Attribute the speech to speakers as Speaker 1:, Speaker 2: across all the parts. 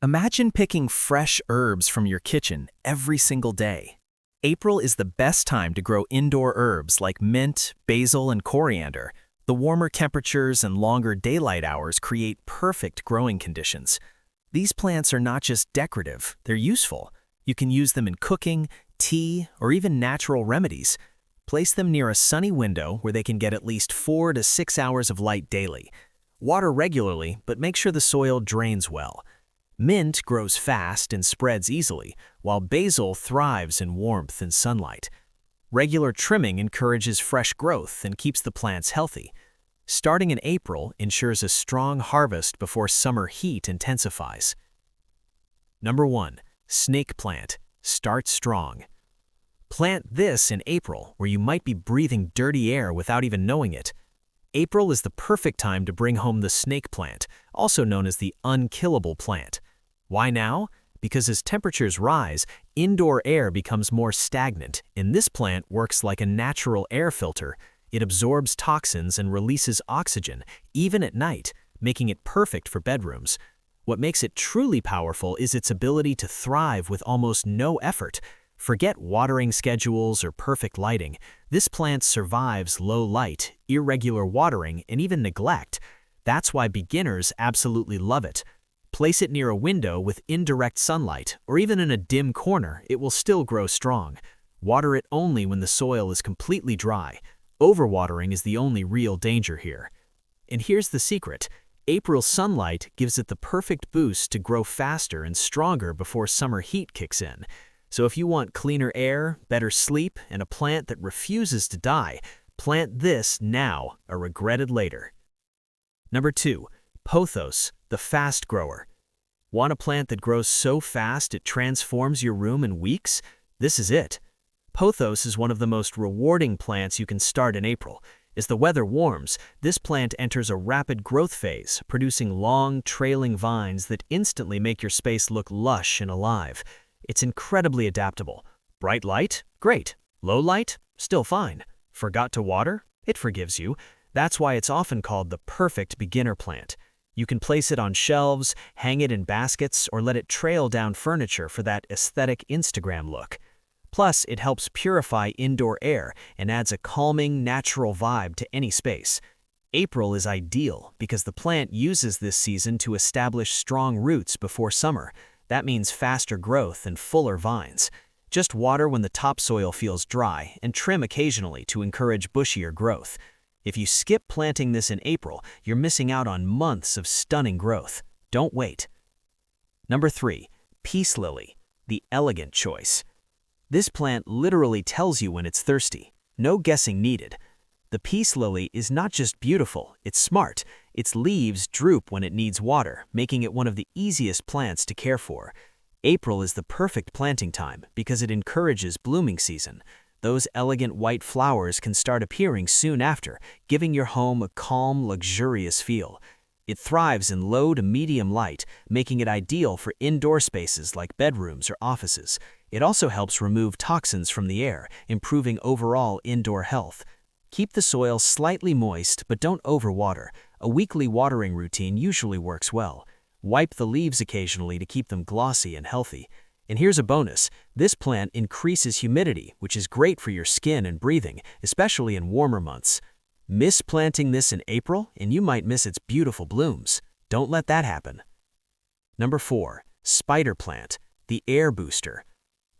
Speaker 1: Imagine picking fresh herbs from your kitchen every single day. April is the best time to grow indoor herbs like mint, basil, and coriander. The warmer temperatures and longer daylight hours create perfect growing conditions. These plants are not just decorative, they're useful. You can use them in cooking, tea, or even natural remedies. Place them near a sunny window where they can get at least 4 to 6 hours of light daily. Water regularly, but make sure the soil drains well. Mint grows fast and spreads easily, while basil thrives in warmth and sunlight. Regular trimming encourages fresh growth and keeps the plants healthy. Starting in April ensures a strong harvest before summer heat intensifies. Number 1. Snake plant. Start strong. Plant this in April, where you might be breathing dirty air without even knowing it. April is the perfect time to bring home the snake plant, also known as the unkillable plant. Why now? Because as temperatures rise, indoor air becomes more stagnant, and this plant works like a natural air filter. It absorbs toxins and releases oxygen, even at night, making it perfect for bedrooms. What makes it truly powerful is its ability to thrive with almost no effort. Forget watering schedules or perfect lighting. This plant survives low light, irregular watering, and even neglect. That's why beginners absolutely love it. Place it near a window with indirect sunlight, or even in a dim corner, it will still grow strong. Water it only when the soil is completely dry. Overwatering is the only real danger here. And here's the secret. April sunlight gives it the perfect boost to grow faster and stronger before summer heat kicks in. So if you want cleaner air, better sleep, and a plant that refuses to die, plant this now, or regret it later. Number 2. Pothos, the fast grower. Want a plant that grows so fast it transforms your room in weeks? This is it. Pothos is one of the most rewarding plants you can start in April. As the weather warms, this plant enters a rapid growth phase, producing long, trailing vines that instantly make your space look lush and alive. It's incredibly adaptable. Bright light? Great. Low light? Still fine. Forgot to water? It forgives you. That's why it's often called the perfect beginner plant. You can place it on shelves, hang it in baskets, or let it trail down furniture for that aesthetic Instagram look. Plus, it helps purify indoor air and adds a calming, natural vibe to any space. April is ideal because the plant uses this season to establish strong roots before summer. That means faster growth and fuller vines. Just water when the topsoil feels dry and trim occasionally to encourage bushier growth. If you skip planting this in April, you're missing out on months of stunning growth. Don't wait. Number 3. Peace lily, the elegant choice. This plant literally tells you when it's thirsty. No guessing needed. The peace lily is not just beautiful, it's smart. Its leaves droop when it needs water, making it one of the easiest plants to care for. April is the perfect planting time because it encourages blooming season. Those elegant white flowers can start appearing soon after, giving your home a calm, luxurious feel. It thrives in low to medium light, making it ideal for indoor spaces like bedrooms or offices. It also helps remove toxins from the air, improving overall indoor health. Keep the soil slightly moist, but don't overwater. A weekly watering routine usually works well. Wipe the leaves occasionally to keep them glossy and healthy. And here's a bonus. This plant increases humidity, which is great for your skin and breathing, especially in warmer months. Miss planting this in April, and you might miss its beautiful blooms. Don't let that happen. Number 4. Spider plant, the air booster.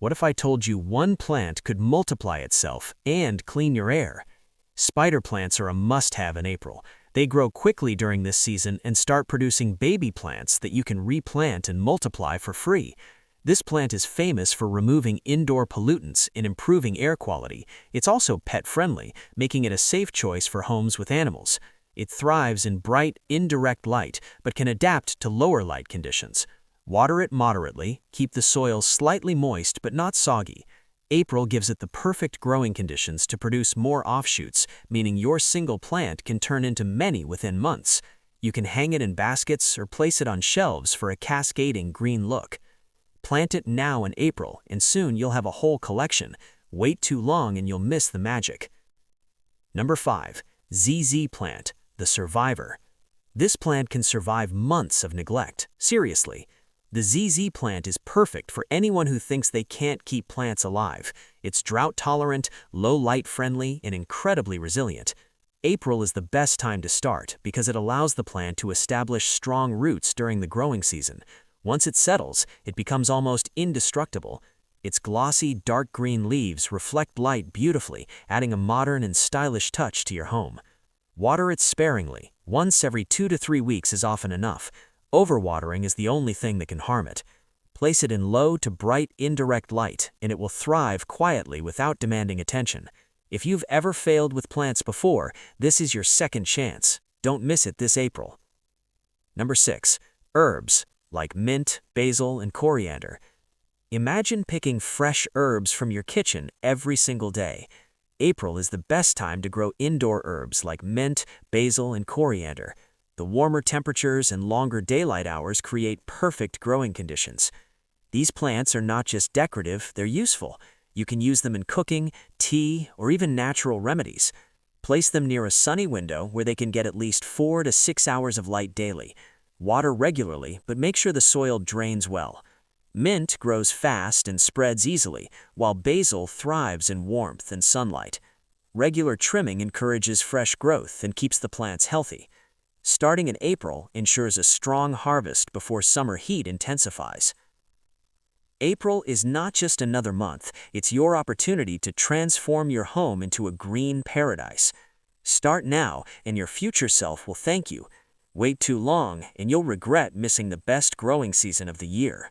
Speaker 1: What if I told you one plant could multiply itself and clean your air? Spider plants are a must-have in April. They grow quickly during this season and start producing baby plants that you can replant and multiply for free. This plant is famous for removing indoor pollutants and improving air quality. It's also pet-friendly, making it a safe choice for homes with animals. It thrives in bright, indirect light, but can adapt to lower light conditions. Water it moderately, keep the soil slightly moist but not soggy. April gives it the perfect growing conditions to produce more offshoots, meaning your single plant can turn into many within months. You can hang it in baskets or place it on shelves for a cascading green look. Plant it now in April, and soon you'll have a whole collection. Wait too long and you'll miss the magic. Number 5. ZZ plant, the survivor. This plant can survive months of neglect. Seriously.
Speaker 2: The ZZ plant is perfect for anyone who thinks they can't keep plants alive. It's drought-tolerant, low-light-friendly, and incredibly resilient. April is the best time to start because it allows the plant to establish strong roots during the growing season. Once it settles, it becomes almost indestructible. Its glossy, dark green leaves reflect light beautifully, adding a modern and stylish touch to your home. Water it sparingly. Once every 2 to 3 weeks is often enough. Overwatering is the only thing that can harm it. Place it in low to bright, indirect light, and it will thrive quietly without demanding attention. If you've ever failed with plants before, this is your second chance. Don't miss it this April. Number 6. Herbs, like mint, basil, and coriander. Imagine picking fresh herbs from your kitchen every single day. April is the best time to grow indoor herbs like mint, basil, and coriander. The warmer temperatures and longer daylight hours create perfect growing conditions. These plants are not just decorative, they're useful. You can use them in cooking, tea, or even natural remedies. Place them near a sunny window where they can get at least 4 to 6 hours of light daily. Water regularly, but make sure the soil drains well. Mint grows fast and spreads easily, while basil thrives in warmth and sunlight. Regular trimming encourages fresh growth and keeps the plants healthy. Starting in April ensures a strong harvest before summer heat intensifies. April is not just another month, it's your opportunity to transform your home into a green paradise. Start now, and your future self will thank you. Wait too long, and you'll regret missing the best growing season of the year.